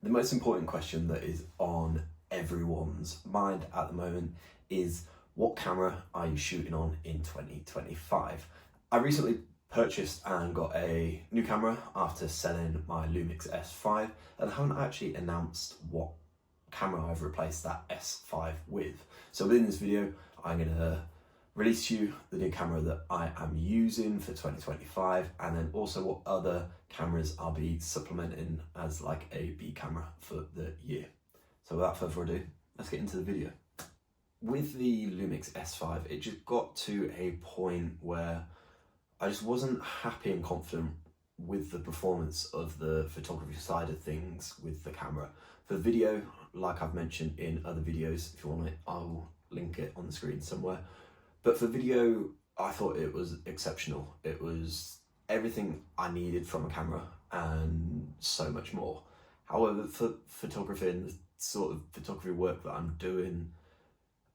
The most important question that is on everyone's mind at the moment is, what camera are you shooting on in 2025? I recently purchased and got a new camera after selling my Lumix S5, and I haven't actually announced what camera I've replaced that S5 with. So within this video, I'm going to release you the new camera that I am using for 2025, and then also what other cameras I'll be supplementing as like a B camera for the year. So without further ado, let's get into the video. With the Lumix S5, it just got to a point where I just wasn't happy and confident with the performance of the photography side of things with the camera. For video, like I've mentioned in other videos, if you want it, I'll link it on the screen somewhere. But for video, I thought it was exceptional. It was everything I needed from a camera and so much more. However, for photography and the sort of photography work that I'm doing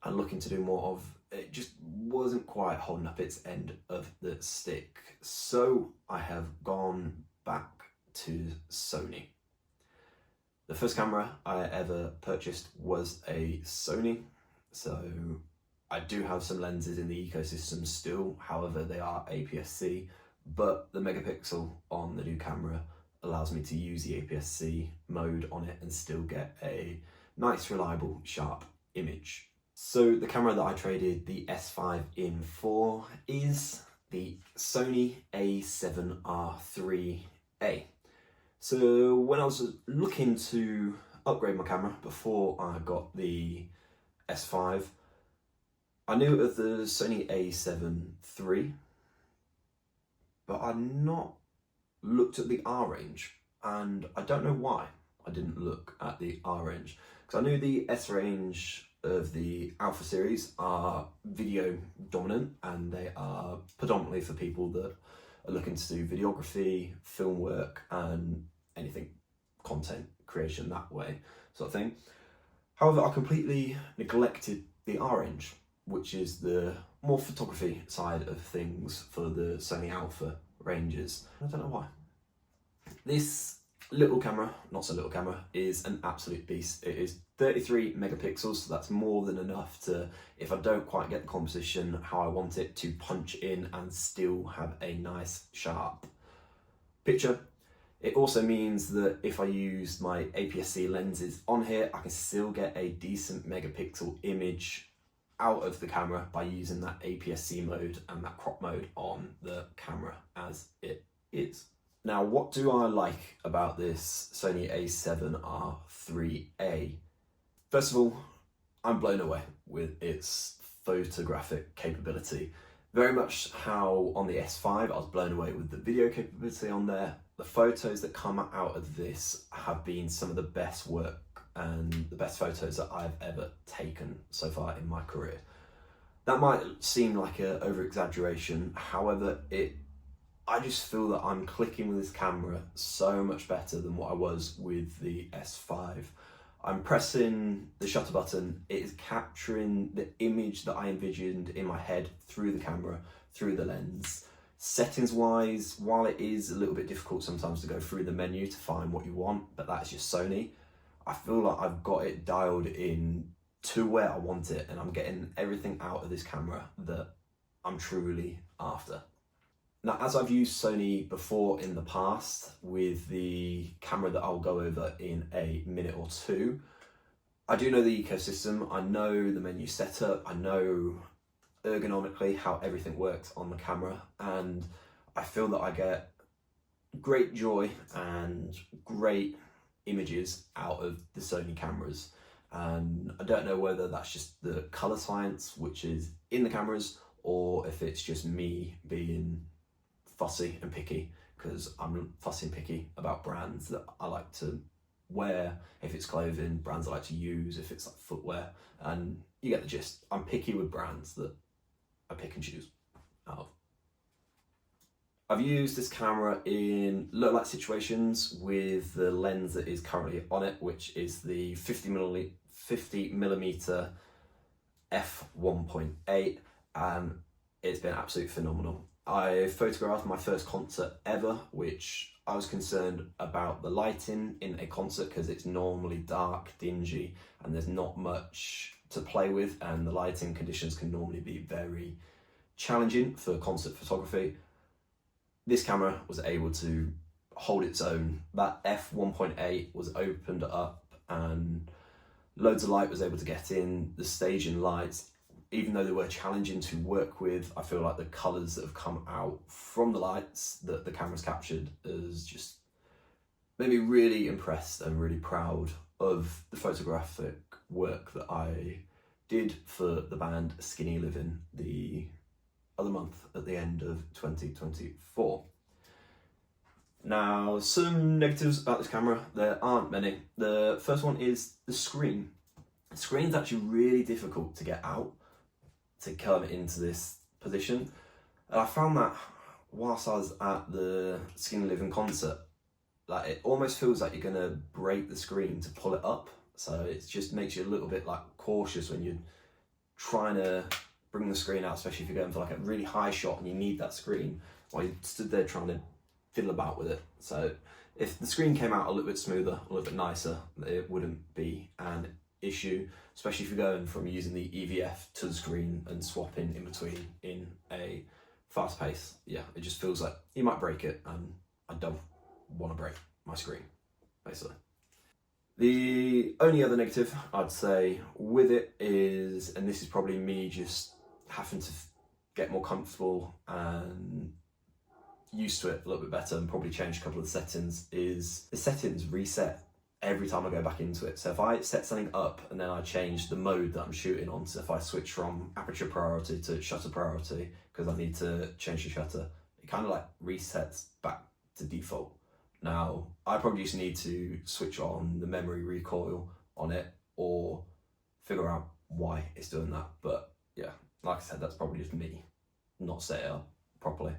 and looking to do more of, it just wasn't quite holding up its end of the stick. So I have gone back to Sony. The first camera I ever purchased was a Sony. So I do have some lenses in the ecosystem still, however they are APS-C, but the megapixel on the new camera allows me to use the APS-C mode on it and still get a nice, reliable, sharp image. So the camera that I traded the S5 in for is the Sony a7R3A. So when I was looking to upgrade my camera before I got the S5, I knew of the Sony a7 III, but I'd not looked at the R range, and I don't know why I didn't look at the R range, because I knew the S range of the Alpha series are video dominant, and they are predominantly for people that are looking to do videography, film work, and anything content creation that way sort of thing. However, I completely neglected the R range, which is the more photography side of things for the Sony Alpha ranges. I don't know why. This little camera, not so little camera, is an absolute beast. It is 33 megapixels, so that's more than enough to, if I don't quite get the composition how I want it, to punch in and still have a nice sharp picture. It also means that if I use my APS-C lenses on here, I can still get a decent megapixel image out of the camera by using that APS-C mode and that crop mode on the camera as it is. Now, what do I like about this Sony a7R3A? First of all, I'm blown away with its photographic capability. Very much how on the S5 I was blown away with the video capability on there. The photos that come out of this have been some of the best work and the best photos that I've ever taken so far in my career. That might seem like an over-exaggeration, however, I just feel that I'm clicking with this camera so much better than what I was with the S5. I'm pressing the shutter button, it is capturing the image that I envisioned in my head through the camera, through the lens. Settings wise, while it is a little bit difficult sometimes to go through the menu to find what you want, but that's just Sony, I feel like I've got it dialed in to where I want it, and I'm getting everything out of this camera that I'm truly after. Now, as I've used Sony before in the past with the camera that I'll go over in a minute or two, I do know the ecosystem, I know the menu setup, I know ergonomically how everything works on the camera, and I feel that I get great joy and great images out of the Sony cameras. And I don't know whether that's just the color science which is in the cameras, or if it's just me being fussy and picky, because I'm fussy and picky about brands that I like to wear, if it's clothing, brands I like to use, if it's like footwear, and you get the gist. I'm picky with brands that I pick and choose out of. I've used this camera in low light situations with the lens that is currently on it, which is the 50mm f1.8, and it's been absolutely phenomenal. I photographed my first concert ever, which I was concerned about the lighting in a concert because it's normally dark, dingy, and there's not much to play with, and the lighting conditions can normally be very challenging for concert photography. This camera was able to hold its own. That f1.8 was opened up and loads of light was able to get in. The staging lights, even though they were challenging to work with, I feel like the colours that have come out from the lights that the camera's captured has just made me really impressed and really proud of the photographic work that I did for the band Skinny Living the other month at the end of 2024. Now, some negatives about this camera, there aren't many. The first one is the screen. The screen's actually really difficult to get out to come into this position. And I found that whilst I was at the Skinny Living concert, like it almost feels like you're gonna break the screen to pull it up. So it just makes you a little bit like cautious when you're trying to bring the screen out, especially if you're going for like a really high shot and you need that screen while you stood there trying to fiddle about with it. So if the screen came out a little bit smoother, a little bit nicer, it wouldn't be an issue, especially if you're going from using the EVF to the screen and swapping in between in a fast pace. Yeah, it just feels like you might break it, and I don't want to break my screen, basically. The only other negative I'd say with it is, and this is probably me just having to get more comfortable and used to it a little bit better and probably change a couple of the settings, is the settings reset every time I go back into it. So if I set something up and then I change the mode that I'm shooting on, so if I switch from aperture priority to shutter priority because I need to change the shutter, it kind of like resets back to default. Now, I probably just need to switch on the memory recoil on it or figure out why it's doing that. But yeah, like I said, that's probably just me not set it up properly.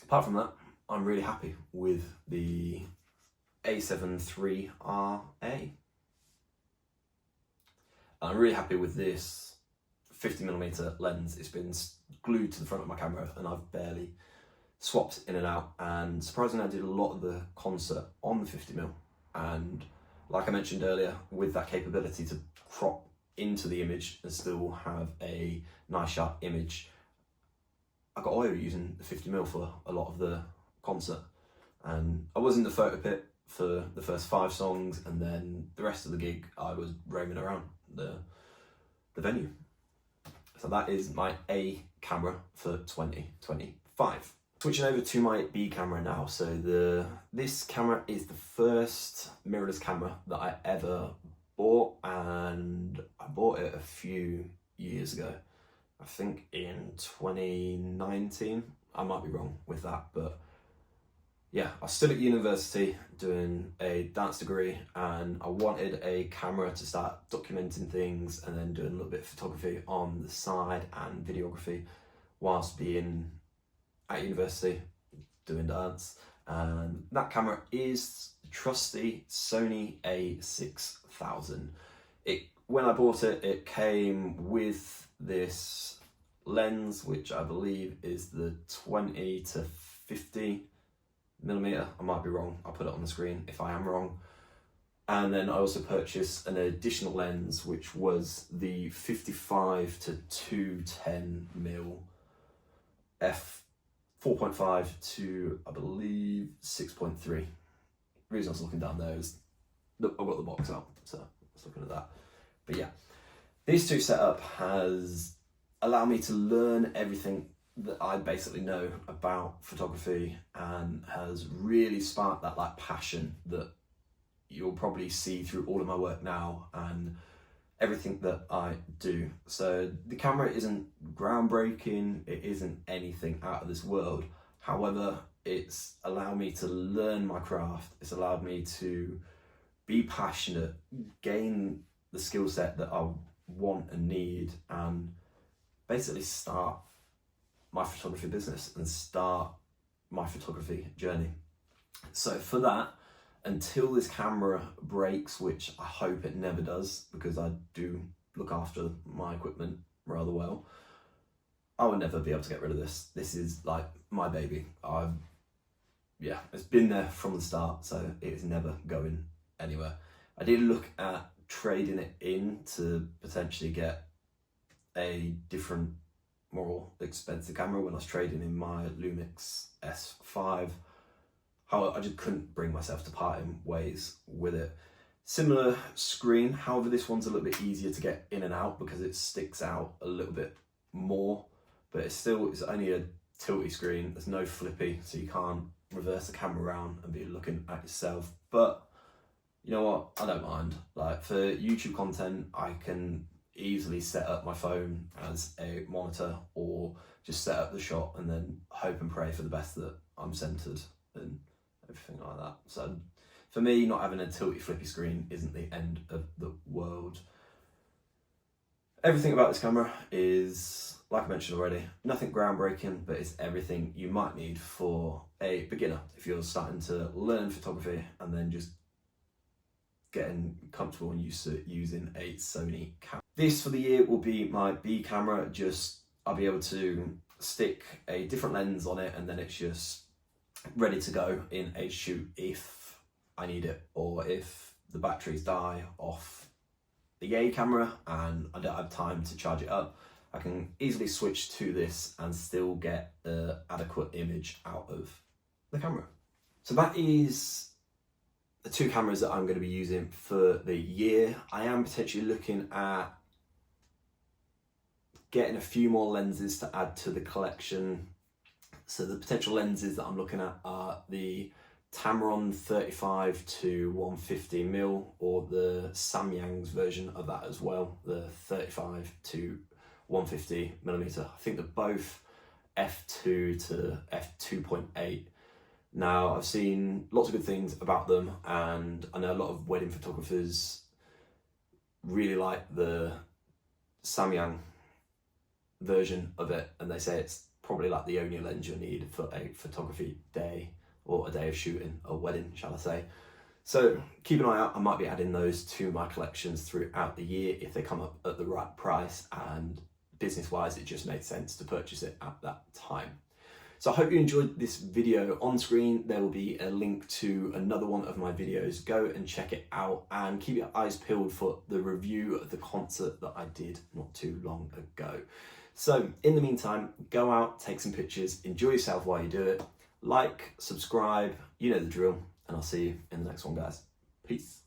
Apart from that, I'm really happy with the A7 IIIRA. I'm really happy with this 50mm lens. It's been glued to the front of my camera and I've barely swapped in and out, and surprisingly I did a lot of the concert on the 50mm, and like I mentioned earlier, with that capability to crop into the image and still have a nice sharp image, I got away with using the 50mm for a lot of the concert. And I was in the photo pit for the first 5 songs, and then the rest of the gig I was roaming around the venue. So that is my A camera for 2025. Switching over to my B camera now. So this camera is the first mirrorless camera that I ever bought, and I bought it a few years ago. I think in 2019. I might be wrong with that, but yeah, I was still at university doing a dance degree, and I wanted a camera to start documenting things and then doing a little bit of photography on the side and videography whilst being at university doing dance. And that camera is the trusty Sony a6000. When I bought it, it came with this lens, which I believe is the 20 to 50mm. I might be wrong, I'll put it on the screen if I am wrong. And then I also purchased an additional lens, which was the 55 to 210mm f4.5 to, I believe, 6.3. The reason I was looking down there is I've got the box out, so I was looking at that. But yeah, these two setup has allowed me to learn everything that I basically know about photography, and has really sparked that like passion that you'll probably see through all of my work now and everything that I do. So the camera isn't groundbreaking, it isn't anything out of this world. However, it's allowed me to learn my craft. It's allowed me to be passionate, gain the skill set that I want and need, and basically start my photography business and start my photography journey. So for that, until this camera breaks, which I hope it never does because I do look after my equipment rather well, I would never be able to get rid of this. This is like my baby. Yeah, it's been there from the start, so it is never going anywhere. I did look at trading it in to potentially get a different, more expensive camera when I was trading in my Lumix S5. However, I just couldn't bring myself to parting ways with it. Similar screen, however this one's a little bit easier to get in and out because it sticks out a little bit more, but it's only a tilty screen. There's no flippy, so you can't reverse the camera around and be looking at yourself. But you know what, I don't mind. Like for YouTube content, I can easily set up my phone as a monitor or just set up the shot and then hope and pray for the best that I'm centered and everything like that. So for me, not having a tilty flippy screen isn't the end of the world. Everything about this camera is, like I mentioned already, nothing groundbreaking, but it's everything you might need for a beginner if you're starting to learn photography and then just getting comfortable and used to using a Sony camera. This for the year will be my B camera. Just I'll be able to stick a different lens on it and then it's just ready to go in a shoot if I need it, or if the batteries die off the A camera and I don't have time to charge it up, I can easily switch to this and still get an adequate image out of the camera. So that is the two cameras that I'm going to be using for the year. I am potentially looking at getting a few more lenses to add to the collection. So the potential lenses that I'm looking at are the Tamron 35 to 150mm or the Samyang's version of that as well, the 35 to 150mm. I think they're both f2 to f2.8. Now, I've seen lots of good things about them, and I know a lot of wedding photographers really like the Samyang version of it, and they say it's probably like the only lens you need for a photography day, or a day of shooting, a wedding, shall I say. So keep an eye out. I might be adding those to my collections throughout the year if they come up at the right price, and business-wise, it just made sense to purchase it at that time. So I hope you enjoyed this video. On screen, there will be a link to another one of my videos. Go and check it out and keep your eyes peeled for the review of the concert that I did not too long ago. So in the meantime, go out, take some pictures, enjoy yourself while you do it. Like, subscribe, you know the drill, and I'll see you in the next one, guys. Peace.